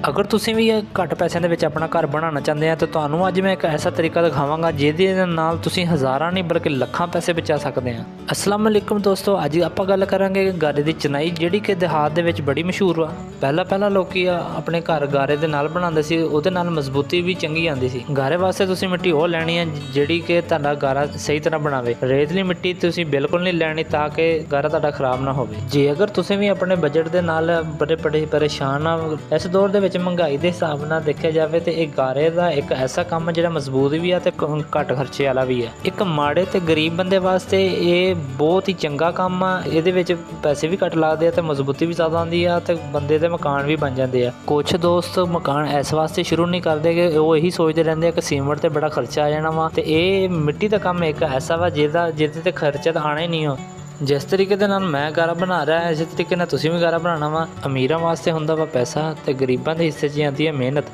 अगर तुसीं भी घट पैसों के अपना घर बनाना चाहते हैं तो तुहानूं अज मैं एक ऐसा तरीका दिखावांगा जिहदे नाल तुसीं हज़ारां नहीं बल्कि लखां पैसे बचा सकते हैं। अस्सलाम वालेकुम दोस्तों, अज आपां गल करांगे गारे की चिनाई जिहड़ी कि देहात दे विच बड़ी मशहूर वा। पहला लोग अपने घर गारे दे नाल बनांदे सी, उहदे नाल मजबूती भी चंगी आंदी सी। गारे वास्ते तुसीं मिट्टी वो लैनी है जिहड़ी कि तुहाडा गारा सही तरह बनावे। रेतली मिट्टी तुसीं बिल्कुल नहीं लैनी ताकि गारा तुहाडा खराब ना होवे। जे अगर तुसीं भी अपने बजट दे नाल बड़े परेशान आ, इस दौर दे विच महंगाई के हिसाब नाल देखा जाए तो यह गारे का एक ऐसा काम है जो मजबूत भी है तो घट खर्चे वाला भी है। एक माड़े तो गरीब बंदे वास्ते ये बहुत ही चंगा काम आ। ये पैसे भी घट लगते हैं तो मजबूती भी ज़्यादा आती है तो बंदे के मकान भी बन जाते हैं। कुछ दोस्त मकान इस वास्ते शुरू नहीं करते कि वो यही सोचते रहते हैं कि सीमेंट से बड़ा खर्चा आ जाना वा। तो ये मिट्टी का काम एक ऐसा वा जिहदे खर्चा तो आना ही नहीं हो। जिस तरीके के मैं गारा बना रहा इस तरीके तुसीं भी गारा बनाना वा। अमीरां वास्ते हुंदा वा पैसा तो गरीबां दे हिस्से 'च आती है मेहनत।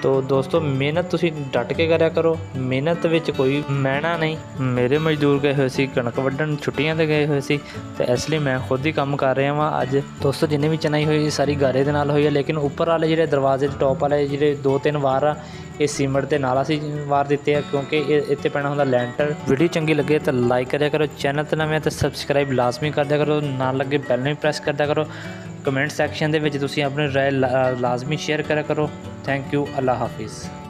तो दोस्तों मेहनत तुसीं डट के करा करो, मेहनत विच कोई मैना नहीं। मेरे मजदूर गए हुए सी कणक वड्ढण, छुट्टियां ते गए हुए सी तो इसलिए मैं खुद ही काम कर रहा वा। अज दोस्तों जिन्हें भी चिनाई हुई सारी गारे दे नाल हुई है, लेकिन उपर वाले जिहड़े दरवाजे टॉप वाले जिहड़े 2-3 वार आ ये सीमेंट के नाल असीं वार दिते हैं क्योंकि इत्ते पैना हुंदा लैंटर। वीडियो चंगी लगे तो लाइक करिया करो, चैनल ते नवें तो सबसक्राइब लाजमी कर दिया करो, नाल लगे बैल भी प्रेस कर दिया करो। कमेंट सैक्शन दे विच तुसीं अपनी राय लाजमी शेयर करा करो। थैंक यू, अल्लाह हाफिज़।